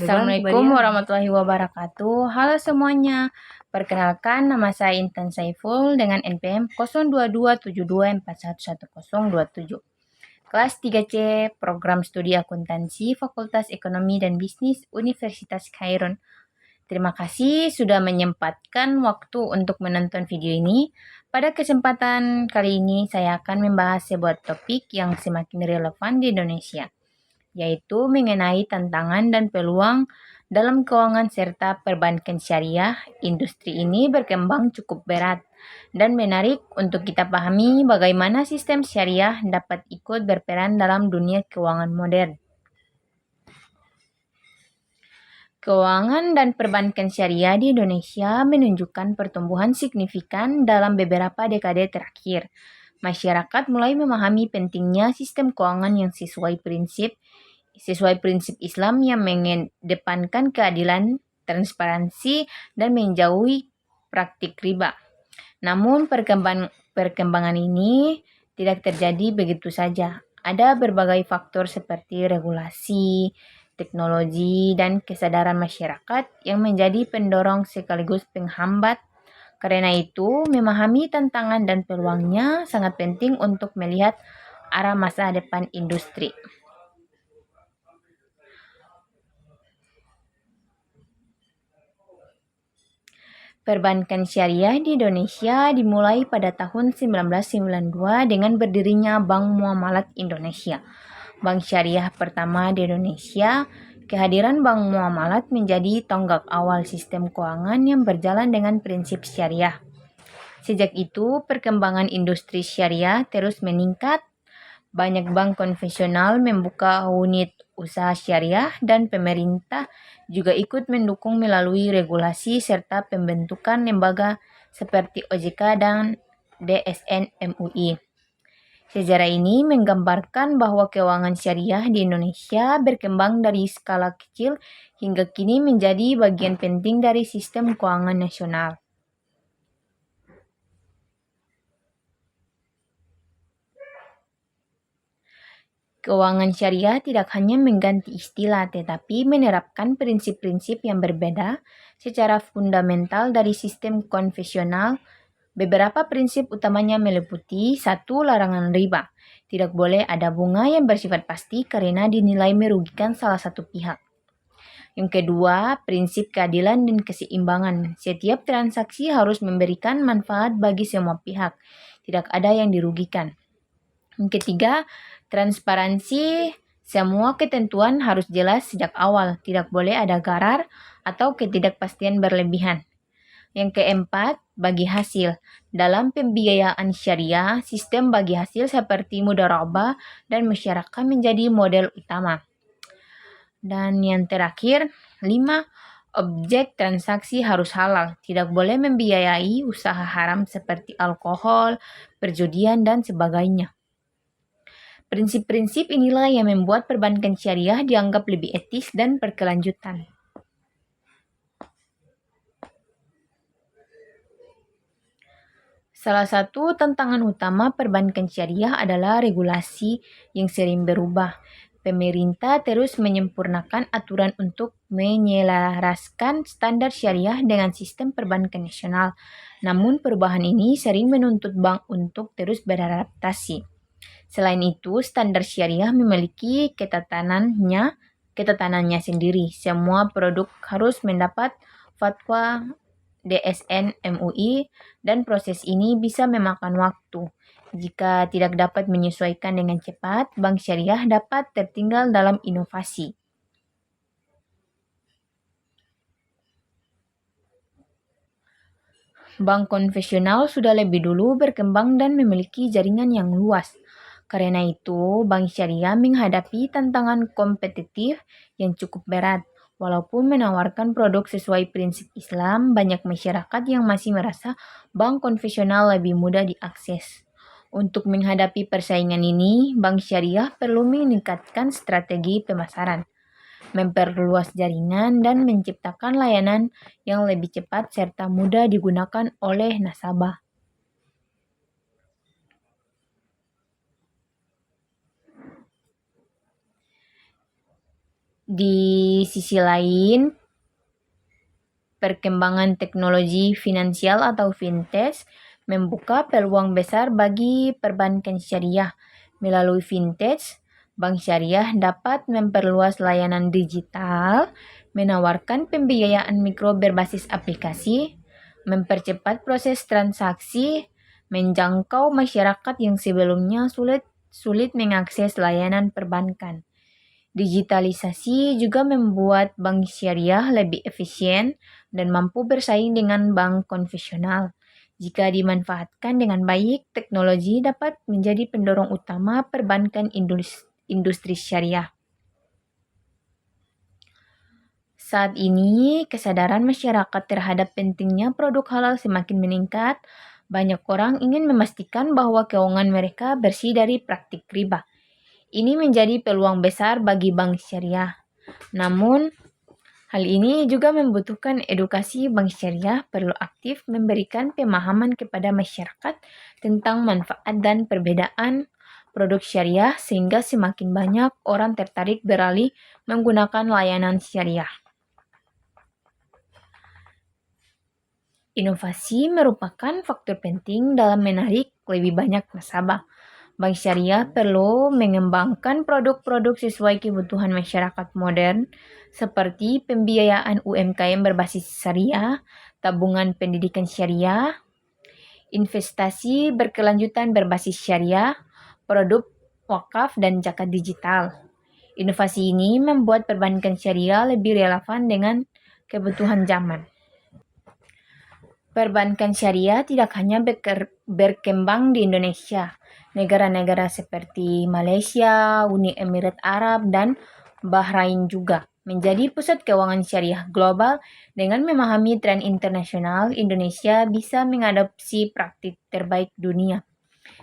Assalamualaikum warahmatullahi wabarakatuh. Halo semuanya. Perkenalkan, nama saya Intan Saiful dengan NPM 022724111027. Kelas 3C, Program Studi Akuntansi, Fakultas Ekonomi dan Bisnis, Universitas Khairun. Terima kasih sudah menyempatkan waktu untuk menonton video ini. Pada kesempatan kali ini, saya akan membahas sebuah topik yang semakin relevan di Indonesia, yaitu mengenai tantangan dan peluang dalam keuangan serta perbankan syariah. Industri ini berkembang cukup berat dan menarik untuk kita pahami bagaimana sistem syariah dapat ikut berperan dalam dunia keuangan modern. Keuangan dan perbankan syariah di Indonesia menunjukkan pertumbuhan signifikan dalam beberapa dekade terakhir. Masyarakat mulai memahami pentingnya sistem keuangan yang sesuai prinsip Islam yang mengedepankan keadilan, transparansi, dan menjauhi praktik riba. Namun perkembangan ini tidak terjadi begitu saja. Ada berbagai faktor seperti regulasi, teknologi, dan kesadaran masyarakat yang menjadi pendorong sekaligus penghambat. Karena itu, memahami tantangan dan peluangnya sangat penting untuk melihat arah masa depan industri. Perbankan syariah di Indonesia dimulai pada tahun 1992 dengan berdirinya Bank Muamalat Indonesia, bank syariah pertama di Indonesia. Kehadiran Bank Muamalat menjadi tonggak awal sistem keuangan yang berjalan dengan prinsip syariah. Sejak itu, perkembangan industri syariah terus meningkat. Banyak bank konvensional membuka unit usaha syariah dan pemerintah juga ikut mendukung melalui regulasi serta pembentukan lembaga seperti OJK dan DSN MUI. Sejarah ini menggambarkan bahwa keuangan syariah di Indonesia berkembang dari skala kecil hingga kini menjadi bagian penting dari sistem keuangan nasional. Keuangan syariah tidak hanya mengganti istilah, tetapi menerapkan prinsip-prinsip yang berbeda secara fundamental dari sistem konvensional. Beberapa prinsip utamanya meliputi: 1. Larangan riba. Tidak boleh ada bunga yang bersifat pasti karena dinilai merugikan salah satu pihak. Yang kedua, prinsip keadilan dan keseimbangan. Setiap transaksi harus memberikan manfaat bagi semua pihak. Tidak ada yang dirugikan. Yang ketiga, transparansi. Semua ketentuan harus jelas sejak awal. Tidak boleh ada garar atau ketidakpastian berlebihan. Yang keempat, bagi hasil. Dalam pembiayaan syariah, sistem bagi hasil seperti mudharabah dan musyarakah menjadi model utama. Dan yang terakhir, 5. Objek transaksi harus halal. Tidak boleh membiayai usaha haram seperti alkohol, perjudian, dan sebagainya. Prinsip-prinsip inilah yang membuat perbankan syariah dianggap lebih etis dan berkelanjutan. Salah satu tantangan utama perbankan syariah adalah regulasi yang sering berubah. Pemerintah terus menyempurnakan aturan untuk menyelaraskan standar syariah dengan sistem perbankan nasional. Namun perubahan ini sering menuntut bank untuk terus beradaptasi. Selain itu, standar syariah memiliki ketatanannya sendiri. Semua produk harus mendapat fatwa DSN MUI dan proses ini bisa memakan waktu. Jika tidak dapat menyesuaikan dengan cepat, bank syariah dapat tertinggal dalam inovasi. Bank konvensional sudah lebih dulu berkembang dan memiliki jaringan yang luas. Karena itu, bank syariah menghadapi tantangan kompetitif yang cukup berat. Walaupun menawarkan produk sesuai prinsip Islam, banyak masyarakat yang masih merasa bank konvensional lebih mudah diakses. Untuk menghadapi persaingan ini, bank syariah perlu meningkatkan strategi pemasaran, memperluas jaringan, dan menciptakan layanan yang lebih cepat serta mudah digunakan oleh nasabah. Di sisi lain, perkembangan teknologi finansial atau fintech membuka peluang besar bagi perbankan syariah. Melalui fintech, bank syariah dapat memperluas layanan digital, menawarkan pembiayaan mikro berbasis aplikasi, mempercepat proses transaksi, menjangkau masyarakat yang sebelumnya sulit mengakses layanan perbankan. Digitalisasi juga membuat bank syariah lebih efisien dan mampu bersaing dengan bank konvensional. Jika dimanfaatkan dengan baik, teknologi dapat menjadi pendorong utama perbankan industri syariah. Saat ini, kesadaran masyarakat terhadap pentingnya produk halal semakin meningkat. Banyak orang ingin memastikan bahwa keuangan mereka bersih dari praktik riba. Ini menjadi peluang besar bagi bank syariah. Namun, hal ini juga membutuhkan edukasi. Bank syariah perlu aktif memberikan pemahaman kepada masyarakat tentang manfaat dan perbedaan produk syariah sehingga semakin banyak orang tertarik beralih menggunakan layanan syariah. Inovasi merupakan faktor penting dalam menarik lebih banyak nasabah. Bank syariah perlu mengembangkan produk-produk sesuai kebutuhan masyarakat modern, seperti pembiayaan UMKM berbasis syariah, tabungan pendidikan syariah, investasi berkelanjutan berbasis syariah, produk wakaf dan zakat digital. Inovasi ini membuat perbankan syariah lebih relevan dengan kebutuhan zaman. Perbankan syariah tidak hanya berkembang di Indonesia. Negara-negara seperti Malaysia, Uni Emirat Arab, dan Bahrain juga menjadi pusat keuangan syariah global. Dengan memahami tren internasional, Indonesia bisa mengadopsi praktik terbaik dunia,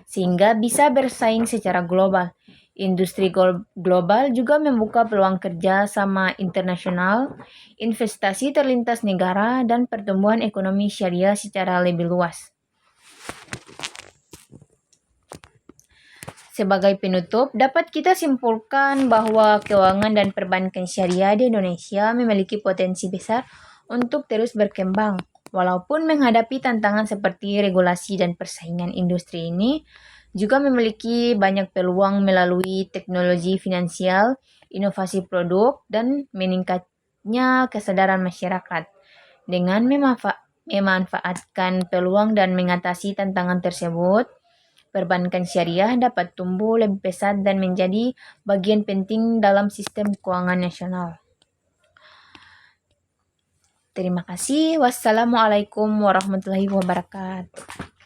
sehingga bisa bersaing secara global. Industri global juga membuka peluang kerja sama internasional, investasi terlintas negara, dan pertumbuhan ekonomi syariah secara lebih luas. Sebagai penutup, dapat kita simpulkan bahwa keuangan dan perbankan syariah di Indonesia memiliki potensi besar untuk terus berkembang. Walaupun menghadapi tantangan seperti regulasi dan persaingan industri ini, juga memiliki banyak peluang melalui teknologi finansial, inovasi produk, dan meningkatnya kesadaran masyarakat. Dengan memanfaatkan peluang dan mengatasi tantangan tersebut, perbankan syariah dapat tumbuh lebih pesat dan menjadi bagian penting dalam sistem keuangan nasional. Terima kasih. Wassalamualaikum warahmatullahi wabarakatuh.